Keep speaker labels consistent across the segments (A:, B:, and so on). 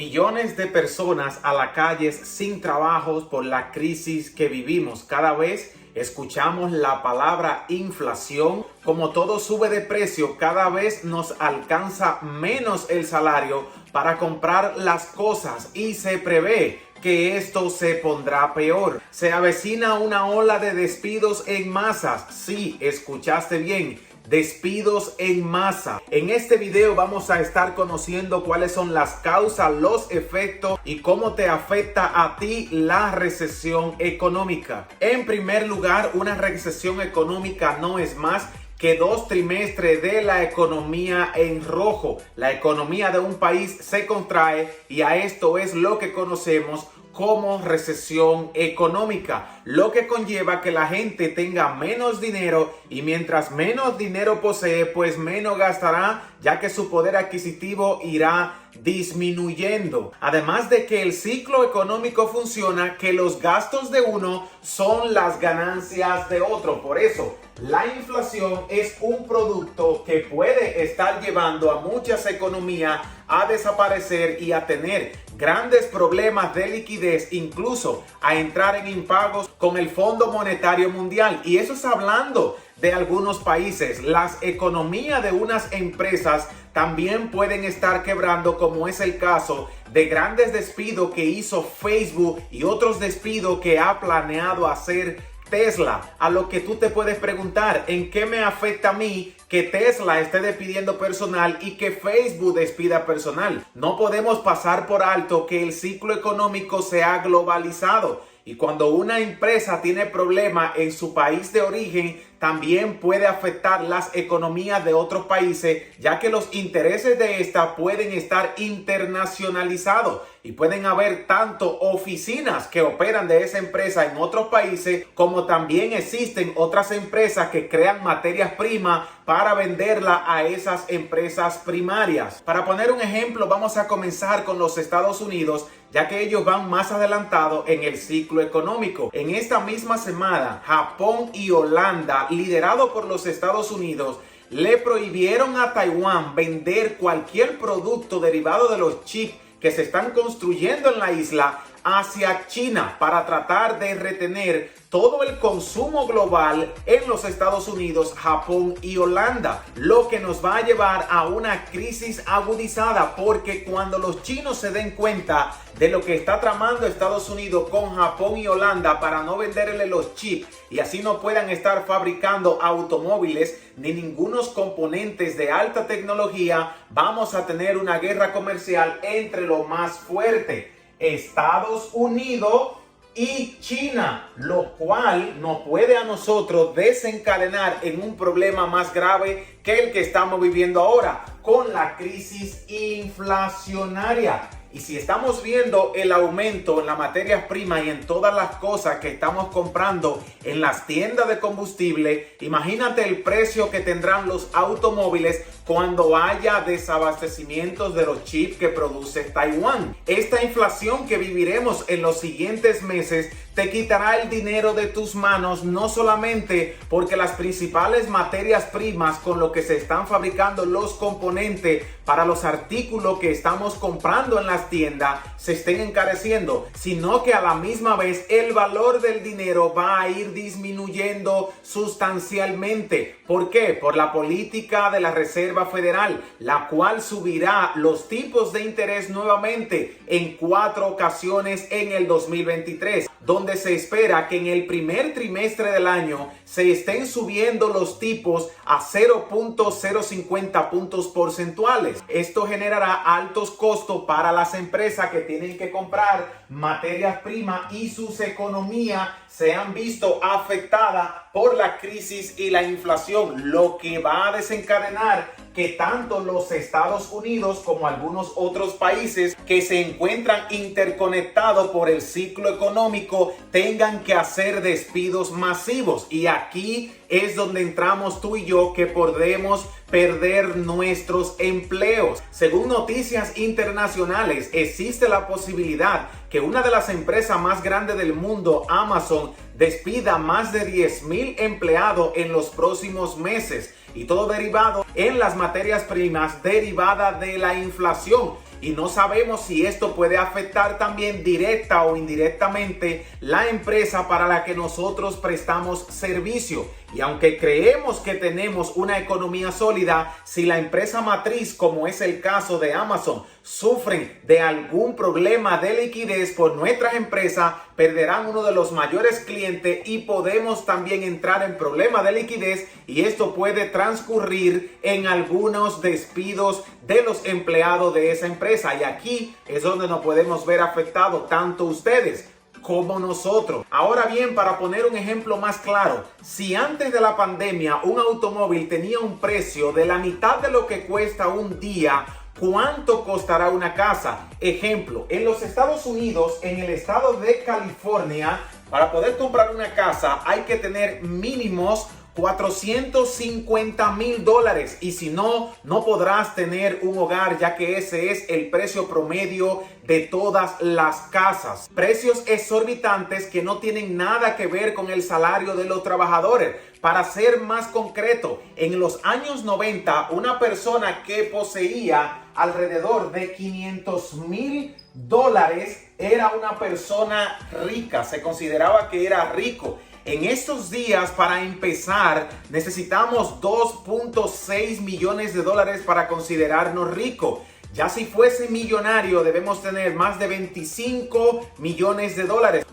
A: Millones de personas a las calles sin trabajos por la crisis que vivimos. Cada vez escuchamos la palabra inflación. Como todo sube de precio, cada vez nos alcanza menos el salario para comprar las cosas y se prevé que esto se pondrá peor. Se avecina una ola de despidos en masas. Sí, escuchaste bien. Despidos en masa. En este video vamos a estar conociendo cuáles son las causas, los efectos y cómo te afecta a ti la recesión económica. En primer lugar, una recesión económica no es más que 2 trimestres de la economía en rojo. La economía de un país se contrae y a esto es lo que conocemos como recesión económica, lo que conlleva que la gente tenga menos dinero y mientras menos dinero posee, pues menos gastará, ya que su poder adquisitivo irá disminuyendo. Además de que el ciclo económico funciona, que los gastos de uno son las ganancias de otro. Por eso, la inflación es un producto que puede estar llevando a muchas economías a desaparecer y a tener grandes problemas de liquidez, incluso a entrar en impagos con el Fondo Monetario Mundial. Y eso es hablando de algunos países. Las economías de unas empresas también pueden estar quebrando, como es el caso de grandes despidos que hizo Facebook y otros despidos que ha planeado hacer Tesla. A lo que tú te puedes preguntar, ¿en qué me afecta a mí que Tesla esté despidiendo personal y que Facebook despida personal? No podemos pasar por alto que el ciclo económico se ha globalizado. Y cuando una empresa tiene problemas en su país de origen, también puede afectar las economías de otros países, ya que los intereses de esta pueden estar internacionalizados y pueden haber tanto oficinas que operan de esa empresa en otros países, como también existen otras empresas que crean materias primas para venderla a esas empresas primarias. Para poner un ejemplo, vamos a comenzar con los Estados Unidos, ya que ellos van más adelantados en el ciclo económico. En esta misma semana, Japón y Holanda, liderado por los Estados Unidos, le prohibieron a Taiwán vender cualquier producto derivado de los chips que se están construyendo en la isla hacia China para tratar de retener todo el consumo global en los Estados Unidos, Japón y Holanda, lo que nos va a llevar a una crisis agudizada, porque cuando los chinos se den cuenta de lo que está tramando Estados Unidos con Japón y Holanda para no venderle los chips y así no puedan estar fabricando automóviles ni ningunos componentes de alta tecnología, vamos a tener una guerra comercial entre lo más fuerte, Estados Unidos y China, lo cual nos puede a nosotros desencadenar en un problema más grave que el que estamos viviendo ahora con la crisis inflacionaria. Y si estamos viendo el aumento en las materias primas y en todas las cosas que estamos comprando en las tiendas de combustible, imagínate el precio que tendrán los automóviles cuando haya desabastecimientos de los chips que produce Taiwán. Esta inflación que viviremos en los siguientes meses te quitará el dinero de tus manos, no solamente porque las principales materias primas con lo que se están fabricando los componentes para los artículos que estamos comprando en las tiendas se estén encareciendo, sino que a la misma vez el valor del dinero va a ir disminuyendo sustancialmente. ¿Por qué? Por la política de la Reserva Federal, la cual subirá los tipos de interés nuevamente en 4 ocasiones en el 2023, donde se espera que en el primer trimestre del año se estén subiendo los tipos a 0.050 puntos porcentuales. Esto generará altos costos para las empresas que tienen que comprar materias primas y sus economías se han visto afectadas por la crisis y la inflación, lo que va a desencadenar que tanto los Estados Unidos como algunos otros países que se encuentran interconectados por el ciclo económico tengan que hacer despidos masivos. Y aquí es donde entramos tú y yo, que podemos perder nuestros empleos. Según noticias internacionales, existe la posibilidad que una de las empresas más grandes del mundo, Amazon, despida más de 10,000 empleados en los próximos meses, y todo derivado en las materias primas derivadas de la inflación. y no sabemos si esto puede afectar también directa o indirectamente la empresa para la que nosotros prestamos servicio. Y aunque creemos que tenemos una economía sólida, si la empresa matriz, como es el caso de Amazon, sufren de algún problema de liquidez por nuestras empresas, perderán uno de los mayores clientes y podemos también entrar en problemas de liquidez, y esto puede transcurrir en algunos despidos de los empleados de esa empresa. Y aquí es donde nos podemos ver afectados tanto ustedes como nosotros. Ahora bien, para poner un ejemplo más claro, si antes de la pandemia un automóvil tenía un precio de la mitad de lo que cuesta un día, ¿cuánto costará una casa? Ejemplo, en los Estados Unidos, en el estado de California, para poder comprar una casa hay que tener mínimos $450,000, y si no, no podrás tener un hogar, ya que ese es el precio promedio de todas las casas. Precios exorbitantes que no tienen nada que ver con el salario de los trabajadores. Para ser más concreto, en los años 90, una persona que poseía alrededor de $500,000 era una persona rica, se consideraba que era rico. En estos días, para empezar, necesitamos $2.6 millones para considerarnos ricos. Ya si fuese millonario, debemos tener más de $25 millones,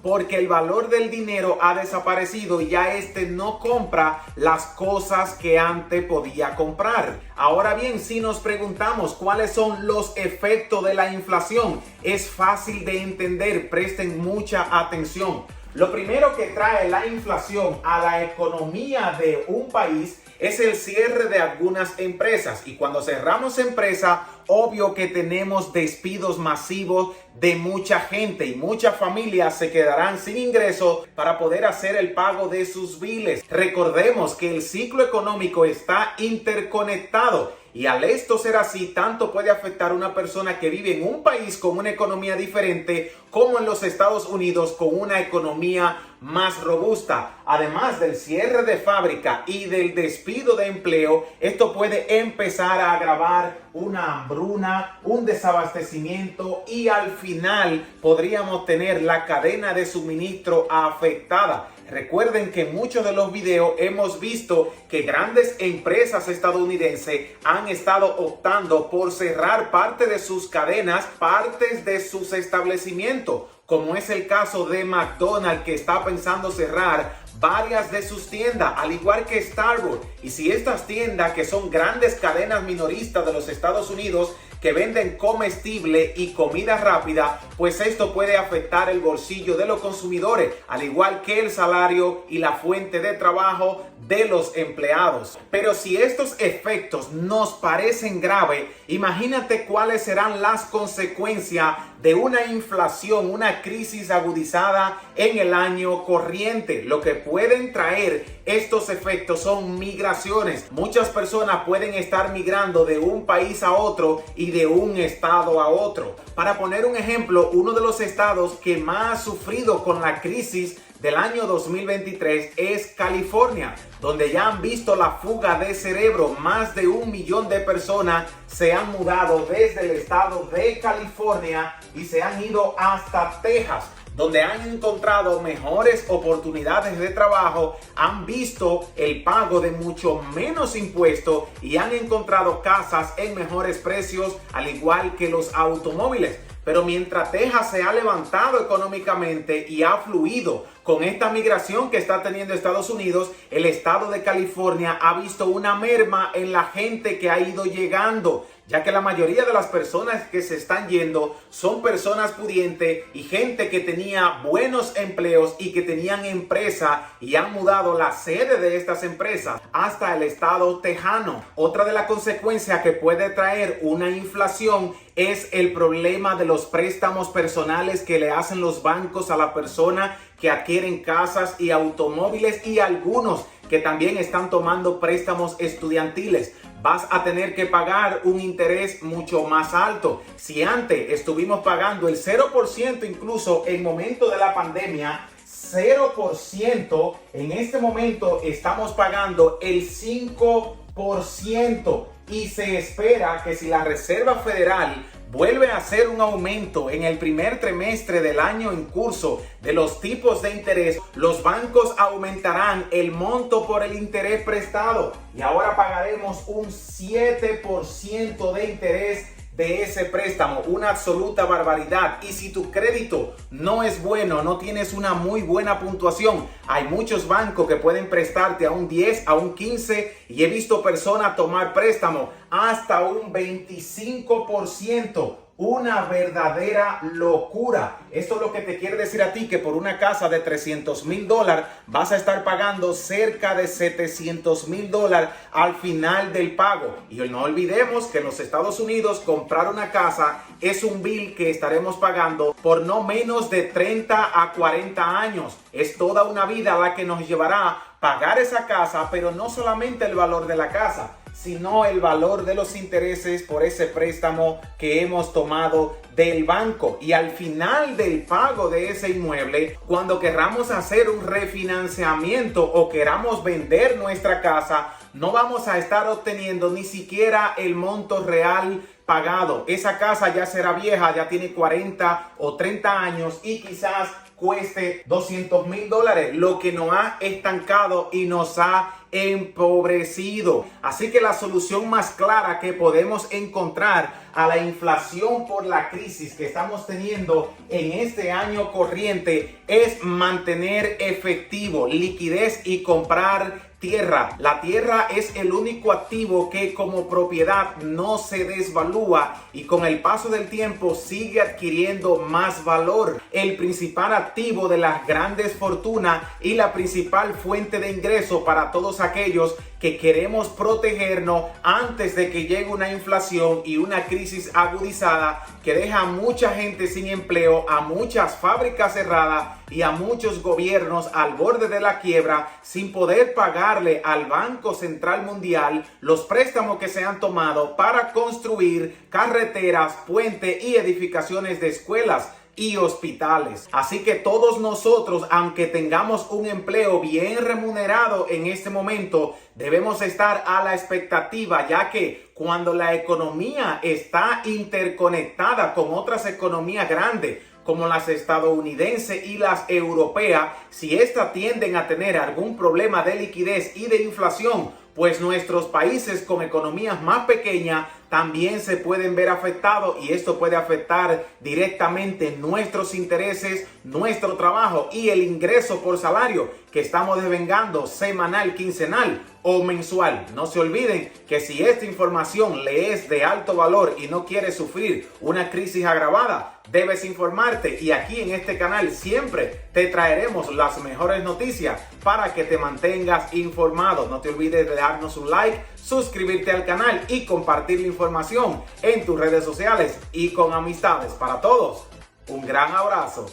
A: porque el valor del dinero ha desaparecido y ya no compra las cosas que antes podía comprar. Ahora bien, si nos preguntamos cuáles son los efectos de la inflación, es fácil de entender, presten mucha atención. Lo primero que trae la inflación a la economía de un país es el cierre de algunas empresas, y cuando cerramos empresas, obvio que tenemos despidos masivos de mucha gente, y muchas familias se quedarán sin ingresos para poder hacer el pago de sus biles. Recordemos que el ciclo económico está interconectado, y al esto ser así, tanto puede afectar a una persona que vive en un país con una economía diferente como en los Estados Unidos con una economía más robusta. Además del cierre de fábrica y del despido de empleo, esto puede empezar a agravar una hambruna, un desabastecimiento, y al final podríamos tener la cadena de suministro afectada. Recuerden que en muchos de los videos hemos visto que grandes empresas estadounidenses han estado optando por cerrar parte de sus cadenas, partes de sus establecimientos, como es el caso de McDonald's, que está pensando cerrar varias de sus tiendas, al igual que Starbucks. Y si estas tiendas, que son grandes cadenas minoristas de los Estados Unidos que venden comestible y comida rápida, pues esto puede afectar el bolsillo de los consumidores, al igual que el salario y la fuente de trabajo de los empleados. Pero si estos efectos nos parecen graves, imagínate cuáles serán las consecuencias de una inflación, una crisis agudizada en el año corriente. Lo que pueden traer estos efectos son migraciones. Muchas personas pueden estar migrando de un país a otro y de un estado a otro. Para poner un ejemplo, uno de los estados que más ha sufrido con la crisis del año 2023 es California, donde ya han visto la fuga de cerebro. Más de 1 millón de personas se han mudado desde el estado de California y se han ido hasta Texas, donde han encontrado mejores oportunidades de trabajo, han visto el pago de mucho menos impuestos y han encontrado casas en mejores precios, al igual que los automóviles. Pero mientras Texas se ha levantado económicamente y ha fluido con esta migración que está teniendo Estados Unidos, el estado de California ha visto una merma en la gente que ha ido llegando, ya que la mayoría de las personas que se están yendo son personas pudientes y gente que tenía buenos empleos y que tenían empresa, y han mudado la sede de estas empresas hasta el estado tejano. Otra de las consecuencias que puede traer una inflación es el problema de los préstamos personales que le hacen los bancos a la persona que adquieren casas y automóviles, y algunos que también están tomando préstamos estudiantiles. Vas a tener que pagar un interés mucho más alto. Si antes estuvimos pagando el 0%, incluso en momento de la pandemia, 0%, en este momento estamos pagando el 5%. Y se espera que si la Reserva Federal vuelve a hacer un aumento en el primer trimestre del año en curso de los tipos de interés, los bancos aumentarán el monto por el interés prestado y ahora pagaremos un 7% de interés de ese préstamo, una absoluta barbaridad. Y si tu crédito no es bueno, no tienes una muy buena puntuación, hay muchos bancos que pueden prestarte a un 10, a un 15 y he visto personas tomar préstamo hasta un 25%. Una verdadera locura. Esto es lo que te quiere decir a ti, que por una casa de $300,000 vas a estar pagando cerca de $700,000 al final del pago. Y no olvidemos que en los Estados Unidos comprar una casa es un bill que estaremos pagando por no menos de 30 a 40 años. Es toda una vida la que nos llevará pagar esa casa, pero no solamente el valor de la casa, sino el valor de los intereses por ese préstamo que hemos tomado del banco. Y al final del pago de ese inmueble, cuando queramos hacer un refinanciamiento o queramos vender nuestra casa, no vamos a estar obteniendo ni siquiera el monto real pagado. Esa casa ya será vieja, ya tiene 40 o 30 años y quizás cueste $200,000, lo que nos ha estancado y nos ha empobrecido. Así que la solución más clara que podemos encontrar a la inflación por la crisis que estamos teniendo en este año corriente es mantener efectivo, liquidez y comprar tierra. La tierra es el único activo que como propiedad no se desvalúa y con el paso del tiempo sigue adquiriendo más valor. El principal activo de las grandes fortunas y la principal fuente de ingreso para todos aquellos que queremos protegernos antes de que llegue una inflación y una crisis agudizada que deja a mucha gente sin empleo, a muchas fábricas cerradas y a muchos gobiernos al borde de la quiebra sin poder pagarle al Banco Central Mundial los préstamos que se han tomado para construir carreteras, puentes y edificaciones de escuelas y hospitales. Así que todos nosotros, aunque tengamos un empleo bien remunerado en este momento, debemos estar a la expectativa, ya que cuando la economía está interconectada con otras economías grandes, como las estadounidenses y las europeas, si estas tienden a tener algún problema de liquidez y de inflación, pues nuestros países con economías más pequeñas también se pueden ver afectados y esto puede afectar directamente nuestros intereses, nuestro trabajo y el ingreso por salario que estamos devengando semanal, quincenal o mensual. No se olviden que si esta información le es de alto valor y no quieres sufrir una crisis agravada, debes informarte y aquí en este canal siempre te traeremos las mejores noticias para que te mantengas informado. No te olvides de darnos un like, suscribirte al canal y compartir la información en tus redes sociales y con amistades. Para todos, un gran abrazo.